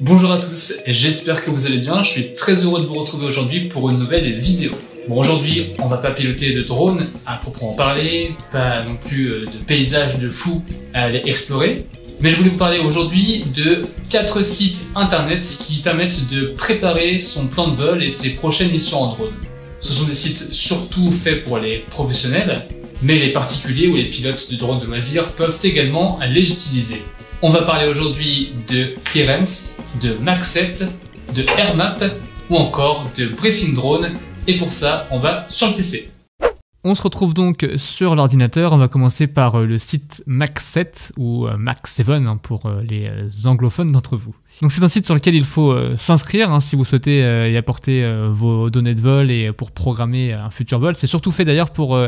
Bonjour à tous, j'espère que vous allez bien, je suis très heureux de vous retrouver aujourd'hui pour une nouvelle vidéo. Bon, aujourd'hui, on va pas piloter de drone à proprement parler, pas non plus de paysages de fou à aller explorer, mais je voulais vous parler aujourd'hui de 4 sites internet qui permettent de préparer son plan de vol et ses prochaines missions en drone. Ce sont des sites surtout faits pour les professionnels, mais les particuliers ou les pilotes de drones de loisirs peuvent également les utiliser. On va parler aujourd'hui de Clearance, de Max7, de AirMap ou encore de Briefing Drone, et pour ça, on va sur le PC. On se retrouve donc sur l'ordinateur, on va commencer par le site Max7 ou Max7 pour les anglophones d'entre vous. Donc c'est un site sur lequel il faut s'inscrire si vous souhaitez y apporter vos données de vol et pour programmer un futur vol. C'est surtout fait d'ailleurs pour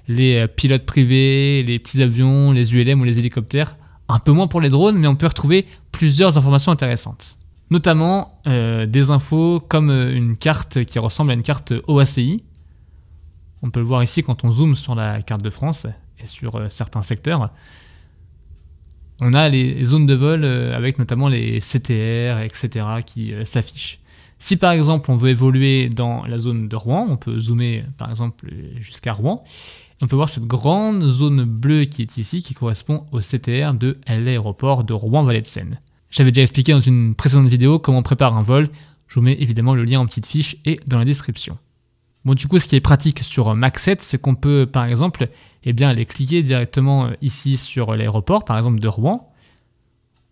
les pilotes privés, les petits avions, les ULM ou les hélicoptères. Un peu moins pour les drones, mais on peut retrouver plusieurs informations intéressantes. Notamment des infos comme une carte qui ressemble à une carte OACI. On peut le voir ici quand on zoome sur la carte de France et sur certains secteurs. On a les zones de vol avec notamment les CTR, etc. qui s'affichent. Si par exemple on veut évoluer dans la zone de Rouen, on peut zoomer par exemple jusqu'à Rouen. On peut voir cette grande zone bleue qui est ici, qui correspond au CTR de l'aéroport de Rouen-Vallée de Seine. J'avais déjà expliqué dans une précédente vidéo comment on prépare un vol. Je vous mets évidemment le lien en petite fiche et dans la description. Bon, du coup, ce qui est pratique sur Max7, c'est qu'on peut, par exemple, aller cliquer directement ici sur l'aéroport, par exemple de Rouen.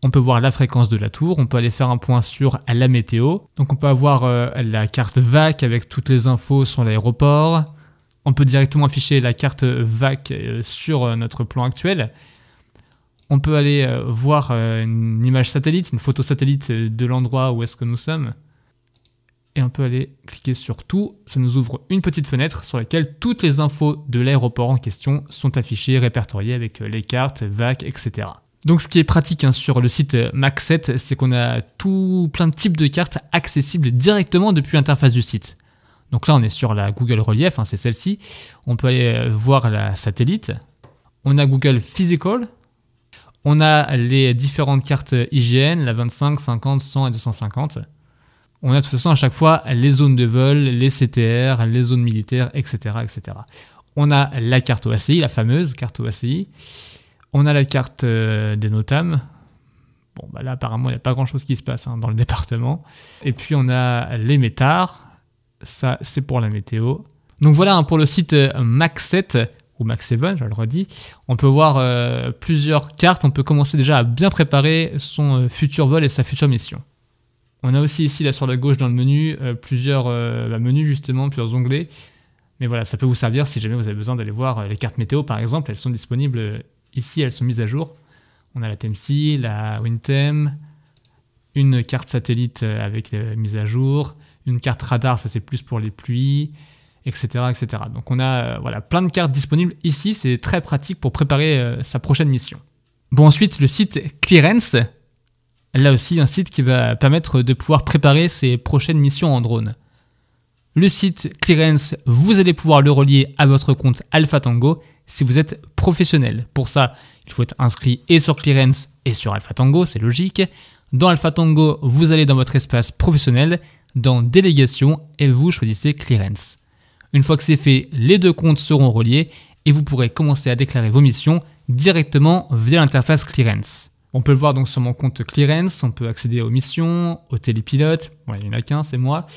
On peut voir la fréquence de la tour, on peut aller faire un point sur la météo. Donc on peut avoir la carte VAC avec toutes les infos sur l'aéroport. On peut directement afficher la carte VAC sur notre plan actuel. On peut aller voir une image satellite, une photo satellite de l'endroit où est-ce que nous sommes. Et on peut aller cliquer sur tout. Ça nous ouvre une petite fenêtre sur laquelle toutes les infos de l'aéroport en question sont affichées, répertoriées avec les cartes, VAC, etc. Donc ce qui est pratique sur le site Max7, c'est qu'on a plein de types de cartes accessibles directement depuis l'interface du site. Donc là, on est sur la Google Relief, c'est celle-ci. On peut aller voir la satellite. On a Google Physical. On a les différentes cartes IGN, la 25, 50, 100 et 250. On a de toute façon à chaque fois les zones de vol, les CTR, les zones militaires, etc., etc. On a la carte OACI, la fameuse carte OACI. On a la carte des NOTAM. Bon, là, apparemment, il n'y a pas grand-chose qui se passe dans le département. Et puis, on a les métars. Ça, c'est pour la météo. Donc voilà, pour le site Max7 ou Max7, je le redis, on peut voir plusieurs cartes. On peut commencer déjà à bien préparer son futur vol et sa future mission. On a aussi ici, là sur la gauche dans le menu, plusieurs menus justement, plusieurs onglets. Mais voilà, ça peut vous servir si jamais vous avez besoin d'aller voir les cartes météo par exemple. Elles sont disponibles ici, elles sont mises à jour. On a la TEMC, la WinTem, une carte satellite avec mise à jour, une carte radar, ça c'est plus pour les pluies, etc. etc. Donc on a plein de cartes disponibles ici, c'est très pratique pour préparer sa prochaine mission. Bon, ensuite le site Clearance. Là aussi, un site qui va permettre de pouvoir préparer ses prochaines missions en drone. Le site Clearance, vous allez pouvoir le relier à votre compte AlphaTango si vous êtes professionnel. Pour ça, il faut être inscrit et sur Clearance et sur AlphaTango, c'est logique. Dans AlphaTango, vous allez dans votre espace professionnel, dans Délégation et vous choisissez Clearance. Une fois que c'est fait, les deux comptes seront reliés et vous pourrez commencer à déclarer vos missions directement via l'interface Clearance. On peut le voir donc sur mon compte Clearance, on peut accéder aux missions, aux télépilotes, il n'y en a qu'un, c'est moi,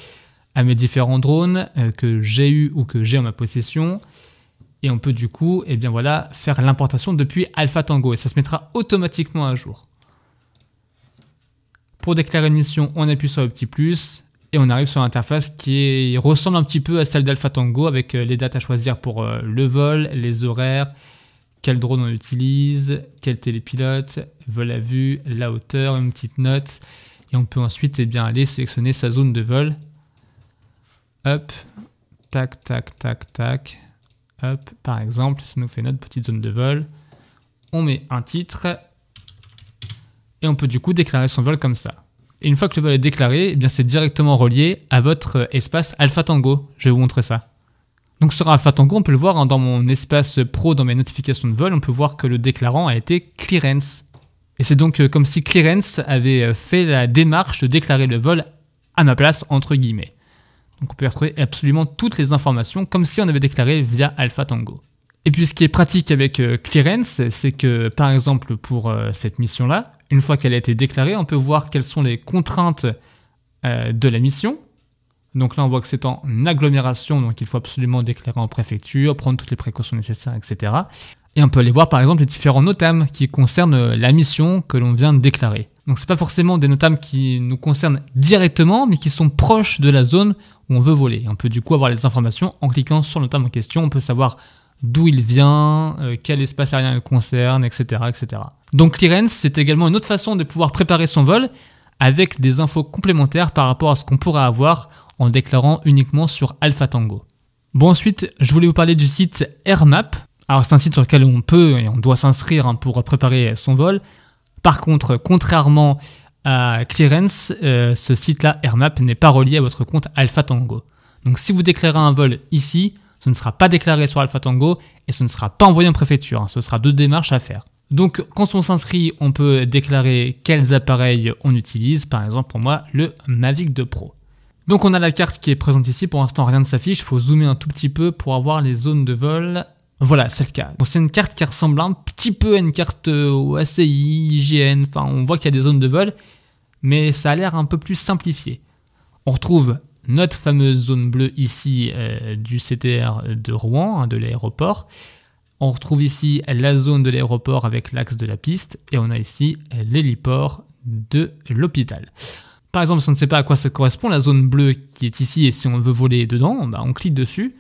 à mes différents drones que j'ai eu ou que j'ai en ma possession. Et on peut du coup faire l'importation depuis AlphaTango et ça se mettra automatiquement à jour. Pour déclarer une mission, on appuie sur le petit plus et on arrive sur l'interface qui ressemble un petit peu à celle d'AlphaTango avec les dates à choisir pour le vol, les horaires, quel drone on utilise, quel télépilote, vol à vue, la hauteur, une petite note. Et on peut ensuite aller sélectionner sa zone de vol. Hop, tac, tac, tac, tac. Hop, par exemple, ça nous fait notre petite zone de vol. On met un titre. Et on peut du coup déclarer son vol comme ça. Et une fois que le vol est déclaré, c'est directement relié à votre espace AlphaTango. Je vais vous montrer ça. Donc sur AlphaTango, on peut le voir dans mon espace pro, dans mes notifications de vol, on peut voir que le déclarant a été Clearance. Et c'est donc comme si Clearance avait fait la démarche de déclarer le vol à ma place, entre guillemets. Donc on peut retrouver absolument toutes les informations comme si on avait déclaré via Alpha Tango. Et puis ce qui est pratique avec Clearance, c'est que par exemple pour cette mission-là, une fois qu'elle a été déclarée, on peut voir quelles sont les contraintes de la mission. Donc là on voit que c'est en agglomération, donc il faut absolument déclarer en préfecture, prendre toutes les précautions nécessaires, etc. Et on peut aller voir par exemple les différents NOTAM qui concernent la mission que l'on vient de déclarer. Donc c'est pas forcément des NOTAM qui nous concernent directement, mais qui sont proches de la zone où on veut voler. On peut du coup avoir les informations en cliquant sur le NOTAM en question, on peut savoir d'où il vient, quel espace aérien il concerne, etc., etc. Donc Clearance, c'est également une autre façon de pouvoir préparer son vol avec des infos complémentaires par rapport à ce qu'on pourrait avoir en déclarant uniquement sur Alpha Tango. Bon, ensuite, je voulais vous parler du site AirMap. Alors c'est un site sur lequel on peut et on doit s'inscrire pour préparer son vol. Par contre, contrairement à Clearance, ce site-là, AirMap, n'est pas relié à votre compte Alpha Tango. Donc si vous déclarez un vol ici, ce ne sera pas déclaré sur Alpha Tango et ce ne sera pas envoyé en préfecture. Ce sera 2 démarches à faire. Donc quand on s'inscrit, on peut déclarer quels appareils on utilise. Par exemple, pour moi, le Mavic 2 Pro. Donc on a la carte qui est présente ici. Pour l'instant, rien ne s'affiche. Il faut zoomer un tout petit peu pour avoir les zones de vol. Voilà, c'est le cas. Bon, c'est une carte qui ressemble un petit peu à une carte ACI, IGN. Enfin, on voit qu'il y a des zones de vol, mais ça a l'air un peu plus simplifié. On retrouve notre fameuse zone bleue ici du CTR de Rouen, de l'aéroport. On retrouve ici la zone de l'aéroport avec l'axe de la piste. Et on a ici l'héliport de l'hôpital. Par exemple, si on ne sait pas à quoi ça correspond, la zone bleue qui est ici, et si on veut voler dedans, bah on clique dessus.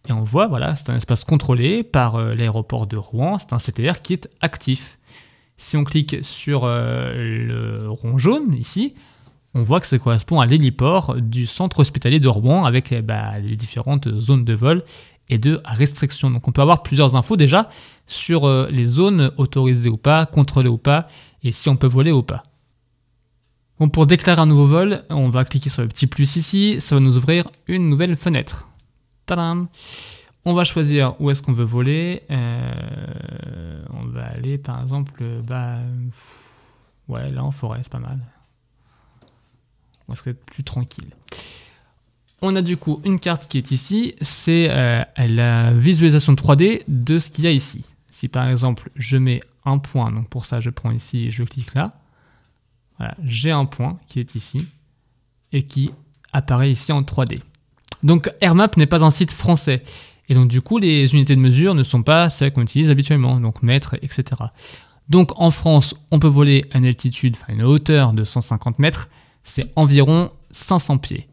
Et on voit, voilà, c'est un espace contrôlé par l'aéroport de Rouen. C'est un CTR qui est actif. Si on clique sur le rond jaune ici, on voit que ça correspond à l'héliport du centre hospitalier de Rouen avec les différentes zones de vol et de restriction. Donc on peut avoir plusieurs infos déjà sur les zones autorisées ou pas, contrôlées ou pas, et si on peut voler ou pas. Bon, pour déclarer un nouveau vol, on va cliquer sur le petit plus ici, ça va nous ouvrir une nouvelle fenêtre. Tadam! On va choisir où est-ce qu'on veut voler. On va aller par exemple, ouais, là en forêt, c'est pas mal. On va se être plus tranquille. On a du coup une carte qui est ici, c'est la visualisation 3D de ce qu'il y a ici. Si par exemple je mets un point, donc pour ça je prends ici et je clique là, voilà, j'ai un point qui est ici et qui apparaît ici en 3D. Donc AirMap n'est pas un site français et donc du coup les unités de mesure ne sont pas celles qu'on utilise habituellement, donc mètres, etc. Donc en France on peut voler à une altitude, enfin une hauteur de 150 mètres, c'est environ 500 pieds.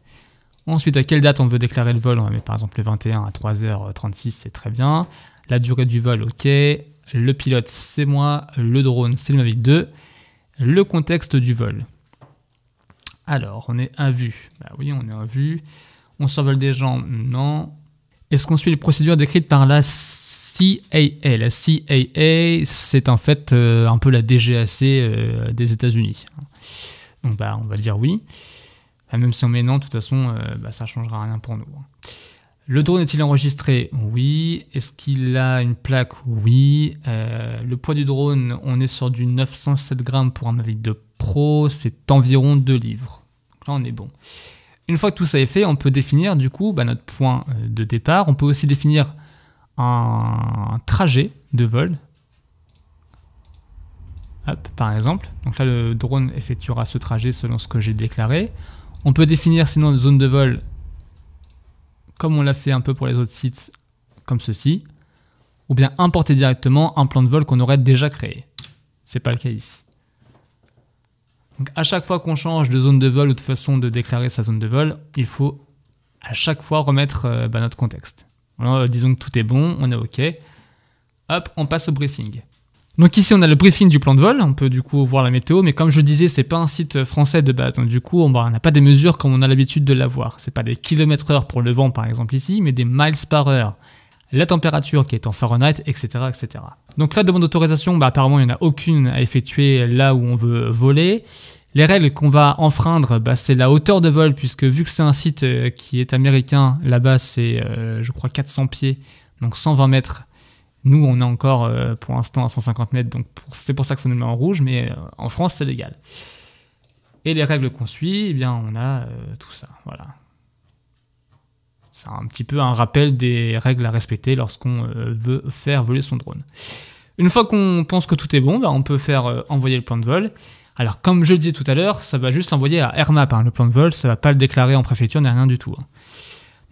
Ensuite, à quelle date on veut déclarer le vol? On va mettre par exemple le 21 à 3h36, c'est très bien. La durée du vol, ok. Le pilote, c'est moi. Le drone, c'est le Mavic 2. Le contexte du vol. Alors, on est à vue. Bah oui, on est à vue. On survole des gens? Non. Est-ce qu'on suit les procédures décrites par la CAA? La CAA, c'est en fait un peu la DGAC des États-Unis. Donc, on va dire oui. Même si on met non, de toute façon, ça ne changera rien pour nous. Le drone est-il enregistré? Oui. Est-ce qu'il a une plaque? Oui. Le poids du drone, on est sur du 907 grammes pour un Mavic 2 Pro, c'est environ 2 livres. Donc là, on est bon. Une fois que tout ça est fait, on peut définir du coup notre point de départ. On peut aussi définir un trajet de vol. Hop, par exemple. Donc là, le drone effectuera ce trajet selon ce que j'ai déclaré. On peut définir sinon une zone de vol comme on l'a fait un peu pour les autres sites, comme ceci, ou bien importer directement un plan de vol qu'on aurait déjà créé. C'est pas le cas ici. Donc à chaque fois qu'on change de zone de vol ou de façon de déclarer sa zone de vol, il faut à chaque fois remettre notre contexte. Alors, disons que tout est bon, on est OK. Hop, on passe au briefing. Donc ici on a le briefing du plan de vol, on peut du coup voir la météo, mais comme je le disais, c'est pas un site français de base, donc du coup on n'a pas des mesures comme on a l'habitude de l'avoir. C'est pas des km/h pour le vent par exemple ici, mais des miles par heure. La température qui est en Fahrenheit, etc. etc. Donc la demande d'autorisation, apparemment il n'y en a aucune à effectuer là où on veut voler. Les règles qu'on va enfreindre, c'est la hauteur de vol, puisque vu que c'est un site qui est américain, là-bas c'est je crois 400 pieds, donc 120 mètres Nous, on est encore pour l'instant à 150 mètres, donc c'est pour ça que ça nous met en rouge, mais en France, c'est légal. Et les règles qu'on suit, eh bien, on a tout ça, voilà. C'est un petit peu un rappel des règles à respecter lorsqu'on veut faire voler son drone. Une fois qu'on pense que tout est bon, on peut faire envoyer le plan de vol. Alors, comme je le disais tout à l'heure, ça va juste l'envoyer à AirMap, le plan de vol, ça va pas le déclarer en préfecture, ni rien du tout.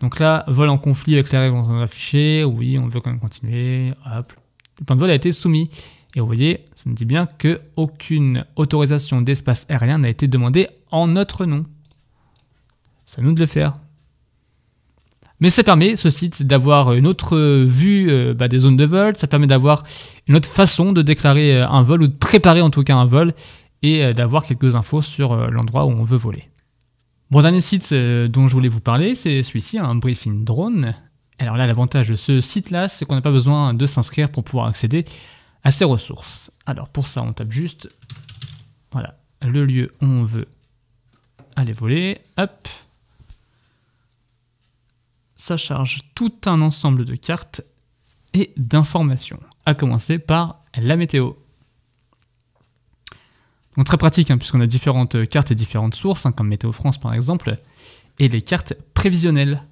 Donc là, vol en conflit avec les règles qu'on a affichées, oui, on veut quand même continuer, hop. Le plan de vol a été soumis. Et vous voyez, ça nous dit bien qu'aucune autorisation d'espace aérien n'a été demandée en notre nom. C'est à nous de le faire. Mais ça permet, ce site, d'avoir une autre vue des zones de vol, ça permet d'avoir une autre façon de déclarer un vol, ou de préparer en tout cas un vol, et d'avoir quelques infos sur l'endroit où on veut voler. Bon, dernier site dont je voulais vous parler, c'est celui-ci, un Briefing Drone. Alors là, l'avantage de ce site-là, c'est qu'on n'a pas besoin de s'inscrire pour pouvoir accéder à ces ressources. Alors pour ça, on tape juste, voilà, le lieu où on veut aller voler, hop. Ça charge tout un ensemble de cartes et d'informations, à commencer par la météo. Donc très pratique, puisqu'on a différentes cartes et différentes sources, comme Météo France par exemple, et les cartes prévisionnelles.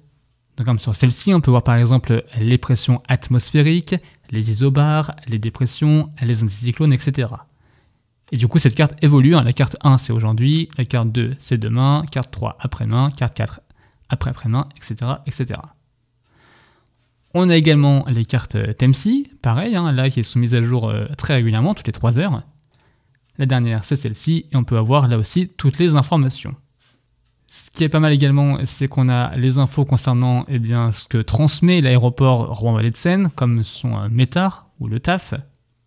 Donc comme sur celle-ci, on peut voir par exemple les pressions atmosphériques, les isobars, les dépressions, les anticyclones, etc. Et du coup, cette carte évolue. La carte 1, c'est aujourd'hui, la carte 2, c'est demain, carte 3, après-demain, carte 4, après-après-demain, etc., etc. On a également les cartes TEMSI, pareil, là, qui est soumise à jour très régulièrement, toutes les 3 heures. La dernière, c'est celle-ci, et on peut avoir là aussi toutes les informations. Ce qui est pas mal également, c'est qu'on a les infos concernant ce que transmet l'aéroport Rouen-Vallée de Seine, comme son METAR ou le TAF.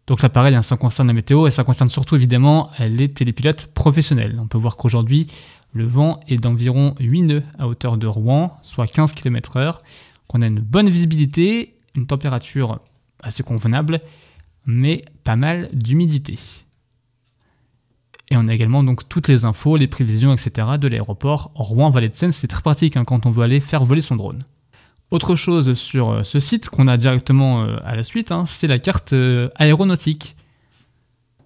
Donc là pareil, ça concerne la météo et ça concerne surtout évidemment les télépilotes professionnels. On peut voir qu'aujourd'hui, le vent est d'environ 8 nœuds à hauteur de Rouen, soit 15 km/h, qu'on a une bonne visibilité, une température assez convenable, mais pas mal d'humidité. Et on a également donc toutes les infos, les prévisions, etc. de l'aéroport Rouen-Vallée de Seine. C'est très pratique quand on veut aller faire voler son drone. Autre chose sur ce site qu'on a directement à la suite, c'est la carte aéronautique.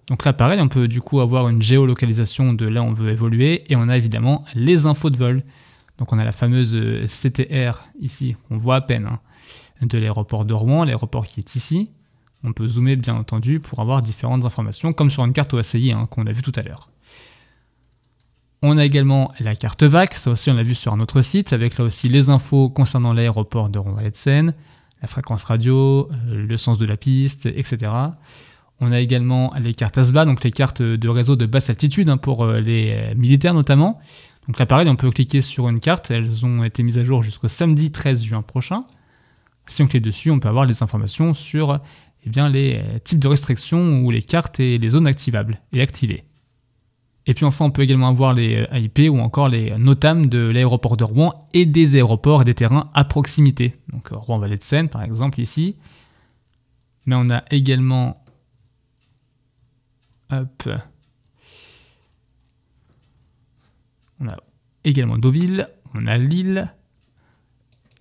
Donc là pareil, on peut du coup avoir une géolocalisation de là où on veut évoluer, et on a évidemment les infos de vol. Donc on a la fameuse CTR ici, qu'on voit à peine, de l'aéroport de Rouen, l'aéroport qui est ici. On peut zoomer bien entendu pour avoir différentes informations, comme sur une carte OACI qu'on a vu tout à l'heure. On a également la carte VAC, ça aussi on l'a vu sur un autre site, avec là aussi les infos concernant l'aéroport de Rouen-Vallée de Seine, la fréquence radio, le sens de la piste, etc. On a également les cartes ASBA, donc les cartes de réseau de basse altitude pour les militaires notamment. Donc là pareil, on peut cliquer sur une carte, elles ont été mises à jour jusqu'au samedi 13 juin prochain. Si on clique dessus, on peut avoir les informations sur les types de restrictions ou les cartes et les zones activables et activées. Et puis enfin, on peut également avoir les AIP ou encore les NOTAM de l'aéroport de Rouen et des aéroports et des terrains à proximité. Donc Rouen-Vallée de Seine par exemple ici. Mais on a également on a également Deauville, on a Lille,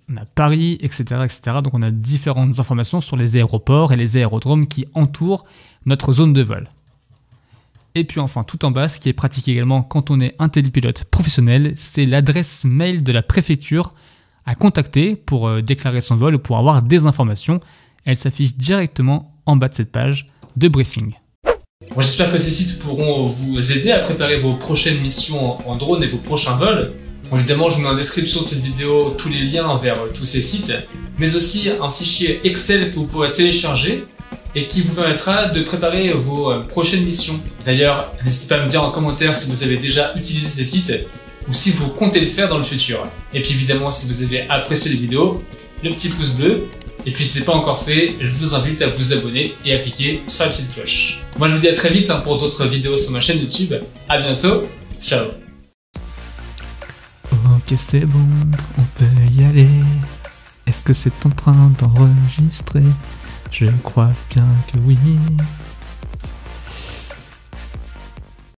on a Paris, etc., etc. Donc on a différentes informations sur les aéroports et les aérodromes qui entourent notre zone de vol. Et puis enfin, tout en bas, ce qui est pratique également quand on est un télépilote professionnel, c'est l'adresse mail de la préfecture à contacter pour déclarer son vol ou pour avoir des informations. Elle s'affiche directement en bas de cette page de briefing. Bon, j'espère que ces sites pourront vous aider à préparer vos prochaines missions en drone et vos prochains vols. Bon, évidemment, je vous mets en description de cette vidéo tous les liens vers tous ces sites, mais aussi un fichier Excel que vous pourrez télécharger et qui vous permettra de préparer vos prochaines missions. D'ailleurs, n'hésitez pas à me dire en commentaire si vous avez déjà utilisé ces sites ou si vous comptez le faire dans le futur. Et puis évidemment, si vous avez apprécié les vidéos, le petit pouce bleu. Et puis si ce n'est pas encore fait, je vous invite à vous abonner et à cliquer sur la petite cloche. Moi je vous dis à très vite pour d'autres vidéos sur ma chaîne YouTube. À bientôt, ciao. Ok, c'est bon, on peut y aller. Est-ce que c'est en train d'enregistrer? Je crois bien que oui.